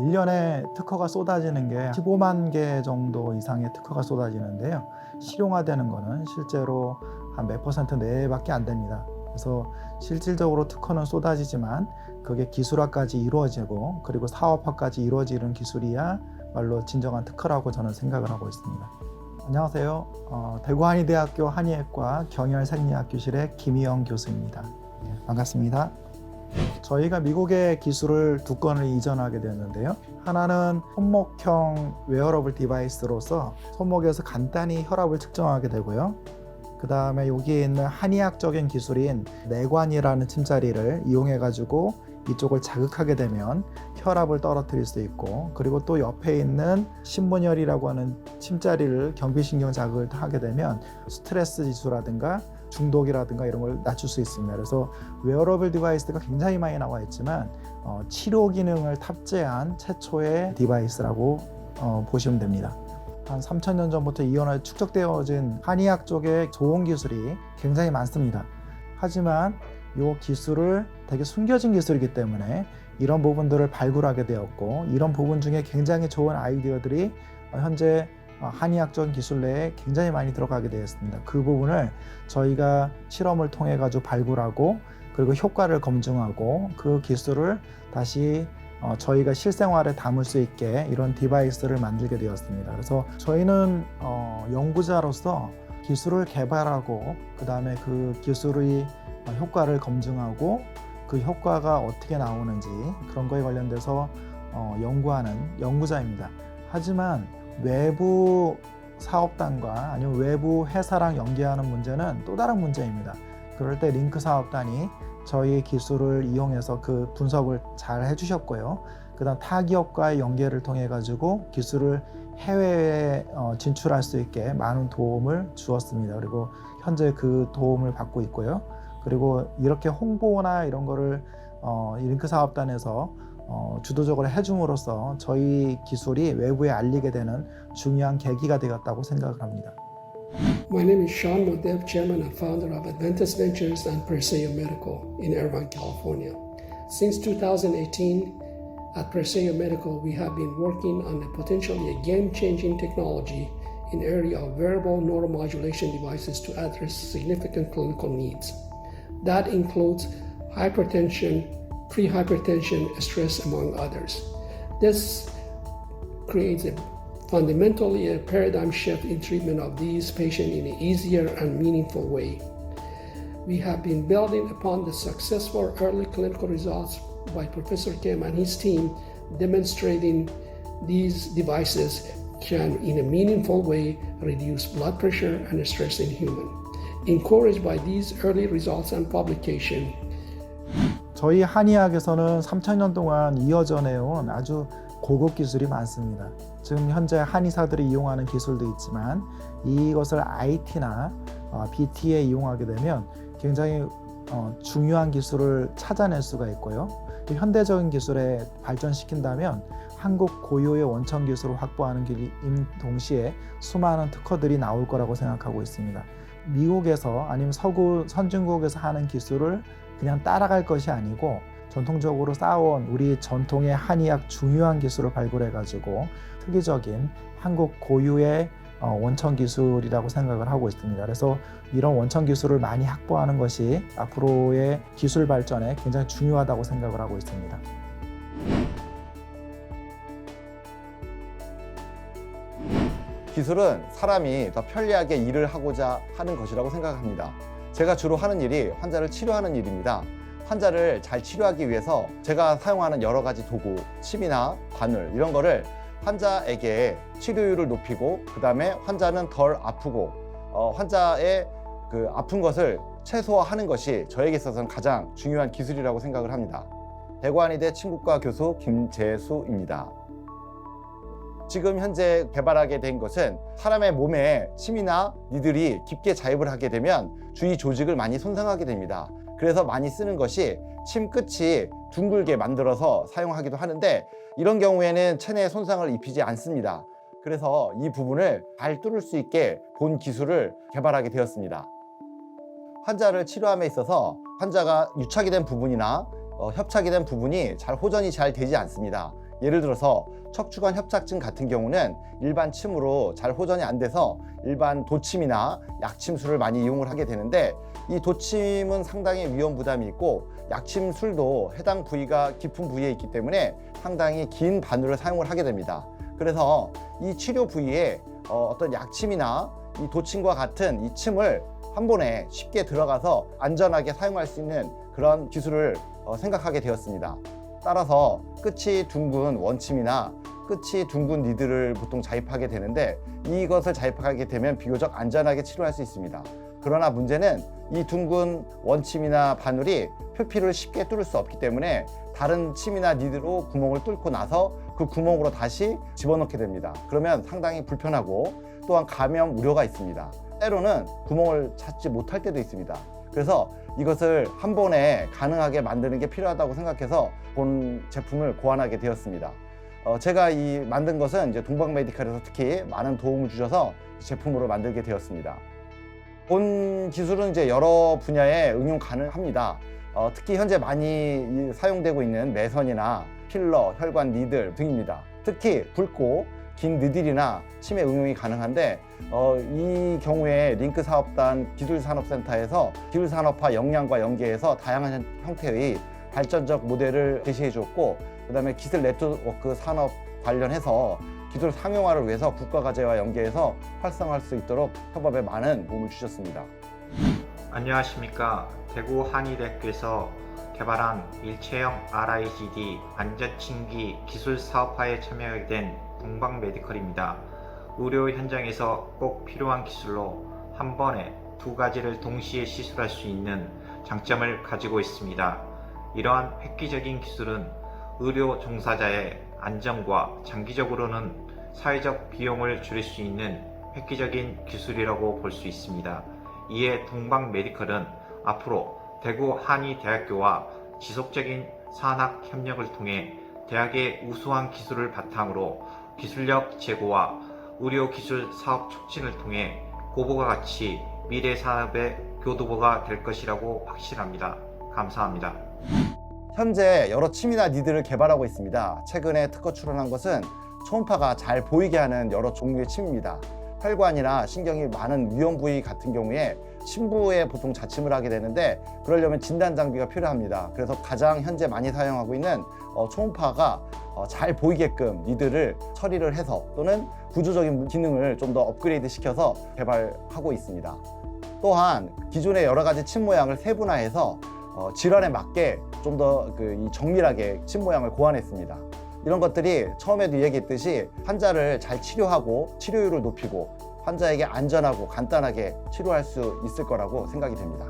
1년에 특허가 쏟아지는 게 15만 개 정도 이상의 특허가 쏟아지는데요. 실용화되는 거는 실제로 한 몇 퍼센트 내외밖에 안 됩니다. 그래서 실질적으로 특허는 쏟아지지만 그게 기술화까지 이루어지고 그리고 사업화까지 이루어지는 기술이야말로 진정한 특허라고 저는 생각을 하고 있습니다. 안녕하세요. 대구 한의대학교 한의학과 경혈생리학 교실의 김희영 교수입니다. 반갑습니다. 저희가 미국의 기술을 두 건을 이전하게 됐는데요. 하나는 손목형 웨어러블 디바이스로서 손목에서 간단히 혈압을 측정하게 되고요. 그 다음에 여기에 있는 한의학적인 기술인 내관이라는 침자리를 이용해 가지고 이쪽을 자극하게 되면 혈압을 떨어뜨릴 수 있고, 그리고 또 옆에 있는 신문혈이라고 하는 침자리를 경비신경 자극을 하게 되면 스트레스 지수라든가 중독이라든가 이런 걸 낮출 수 있습니다. 그래서 웨어러블 디바이스가 굉장히 많이 나와 있지만 치료 기능을 탑재한 최초의 디바이스라고 보시면 됩니다. 한 3,000년 전부터 이어나 축적되어진 한의학 쪽의 좋은 기술이 굉장히 많습니다. 하지만 이 기술을 되게 숨겨진 기술이기 때문에 이런 부분들을 발굴하게 되었고, 이런 부분 중에 굉장히 좋은 아이디어들이 현재 한의학적인 기술 내에 굉장히 많이 들어가게 되었습니다. 그 부분을 저희가 실험을 통해 가지고 발굴하고 그리고 효과를 검증하고 그 기술을 다시 저희가 실생활에 담을 수 있게 이런 디바이스를 만들게 되었습니다. 그래서 저희는 연구자로서 기술을 개발하고 그 다음에 그 기술의 효과를 검증하고 그 효과가 어떻게 나오는지 그런 거에 관련돼서 연구하는 연구자입니다. 하지만 외부 사업단과 아니면 외부 회사랑 연계하는 문제는 또 다른 문제입니다. 그럴 때 링크 사업단이 저희 기술을 이용해서 그 분석을 잘 해주셨고요. 그 다음 타 기업과의 연계를 통해 가지고 기술을 해외에 진출할 수 있게 많은 도움을 주었습니다. 그리고 현재 그 도움을 받고 있고요. 그리고 이렇게 홍보나 이런 거를 링크 사업단에서 주도적으로 해줌으로써 저희 기술이 외부에 알리게 되는 중요한 계기가 되었다고 생각을 합니다. My name is Sean Modev, Chairman and Founder of Adventus Ventures and Perseo Medical in Irvine, California. Since 2018, at Perseo Medical, we have been working on a potentially a game-changing technology in the area of wearable neuromodulation devices to address significant clinical needs. That includes hypertension, pre-hypertension, stress, among others. This creates fundamentally a paradigm shift in treatment of these patients in an easier and meaningful way. We have been building upon the successful early clinical results by Professor Kim and his team, demonstrating these devices can in a meaningful way reduce blood pressure and stress in humans. Encouraged by these early results and publication, 저희 한의학에서는 3,000년 동안 이어져 내온 아주 고급 기술이 많습니다. 지금 현재 한의사들이 이용하는 기술도 있지만 이것을 IT나 BT에 이용하게 되면 굉장히 중요한 기술을 찾아낼 수가 있고요. 현대적인 기술에 발전시킨다면 한국 고유의 원천 기술을 확보하는 길인 동시에 수많은 특허들이 나올 거라고 생각하고 있습니다. 미국에서 아니면 서구 선진국에서 하는 기술을 그냥 따라갈 것이 아니고 전통적으로 쌓아온 우리 전통의 한의학 중요한 기술을 발굴해 가지고 특이적인 한국 고유의 원천 기술이라고 생각을 하고 있습니다. 그래서 이런 원천 기술을 많이 확보하는 것이 앞으로의 기술 발전에 굉장히 중요하다고 생각을 하고 있습니다. 기술은 사람이 더 편리하게 일을 하고자 하는 것이라고 생각합니다. 제가 주로 하는 일이 환자를 치료하는 일입니다. 환자를 잘 치료하기 위해서 제가 사용하는 여러 가지 도구, 침이나 바늘 이런 거를 환자에게 치료율을 높이고 그 다음에 환자는 덜 아프고 환자의 그 아픈 것을 최소화하는 것이 저에게 있어서는 가장 중요한 기술이라고 생각을 합니다. 대구한의대 침구과 교수 김재수입니다. 지금 현재 개발하게 된 것은 사람의 몸에 침이나 니들이 깊게 자입을 하게 되면 주위 조직을 많이 손상하게 됩니다. 그래서 많이 쓰는 것이 침 끝이 둥글게 만들어서 사용하기도 하는데 이런 경우에는 체내에 손상을 입히지 않습니다. 그래서 이 부분을 잘 뚫을 수 있게 본 기술을 개발하게 되었습니다. 환자를 치료함에 있어서 환자가 유착이 된 부분이나 협착이 된 부분이 호전이 잘 되지 않습니다. 예를 들어서 척추관 협착증 같은 경우는 일반 침으로 잘 호전이 안 돼서 일반 도침이나 약침술을 많이 이용을 하게 되는데, 이 도침은 상당히 위험 부담이 있고 약침술도 해당 부위가 깊은 부위에 있기 때문에 상당히 긴 바늘을 사용을 하게 됩니다. 그래서 이 치료 부위에 어떤 약침이나 이 도침과 같은 이 침을 한 번에 쉽게 들어가서 안전하게 사용할 수 있는 그런 기술을 생각하게 되었습니다. 따라서 끝이 둥근 원침이나 끝이 둥근 니들을 보통 자입하게 되는데, 이것을 자입하게 되면 비교적 안전하게 치료할 수 있습니다. 그러나 문제는 이 둥근 원침이나 바늘이 표피를 쉽게 뚫을 수 없기 때문에 다른 침이나 니드로 구멍을 뚫고 나서 그 구멍으로 다시 집어넣게 됩니다. 그러면 상당히 불편하고 또한 감염 우려가 있습니다. 때로는 구멍을 찾지 못할 때도 있습니다. 그래서 이것을 한 번에 가능하게 만드는 게 필요하다고 생각해서 본 제품을 고안하게 되었습니다. 제가 이 만든 것은 이제 동방 메디칼에서 특히 많은 도움을 주셔서 제품으로 만들게 되었습니다. 본 기술은 이제 여러 분야에 응용 가능합니다. 특히 현재 많이 사용되고 있는 매선이나 필러, 혈관 니들 등입니다. 특히 굵고 긴 니들이나 침에 응용이 가능한데, 이 경우에 링크 사업단 기술산업센터에서 기술산업화 역량과 연계해서 다양한 형태의 발전적 모델을 제시해 주었고, 그 다음에 기술 네트워크 산업 관련해서 기술 상용화를 위해서 국가과제와 연계해서 활성화할 수 있도록 협업에 많은 도움을 주셨습니다. 안녕하십니까. 대구 한의대학교에서 개발한 일체형 RIGD 안전침기 기술 사업화에 참여하게 된 동방 메디컬입니다. 의료 현장에서 꼭 필요한 기술로 한 번에 두 가지를 동시에 시술할 수 있는 장점을 가지고 있습니다. 이러한 획기적인 기술은 의료 종사자의 안전과 장기적으로는 사회적 비용을 줄일 수 있는 획기적인 기술이라고 볼 수 있습니다. 이에 동방 메디컬은 앞으로 대구 한의대학교와 지속적인 산학 협력을 통해 대학의 우수한 기술을 바탕으로 기술력 제고와 의료기술 사업 촉진을 통해 고부가 가치 미래 산업의 교두보가 될 것이라고 확신합니다. 감사합니다. 현재 여러 침이나 니들을 개발하고 있습니다. 최근에 특허 출원한 것은 초음파가 잘 보이게 하는 여러 종류의 침입니다. 혈관이나 신경이 많은 위험 부위 같은 경우에 침부에 보통 자침을 하게 되는데, 그러려면 진단 장비가 필요합니다. 그래서 가장 현재 많이 사용하고 있는 초음파가 잘 보이게끔 니들을 처리를 해서 또는 구조적인 기능을 좀 더 업그레이드 시켜서 개발하고 있습니다. 또한 기존의 여러 가지 침 모양을 세분화해서 질환에 맞게 좀 더 정밀하게 침 모양을 고안했습니다. 이런 것들이 처음에도 얘기했듯이 환자를 잘 치료하고 치료율을 높이고 환자에게 안전하고 간단하게 치료할 수 있을 거라고 생각이 됩니다.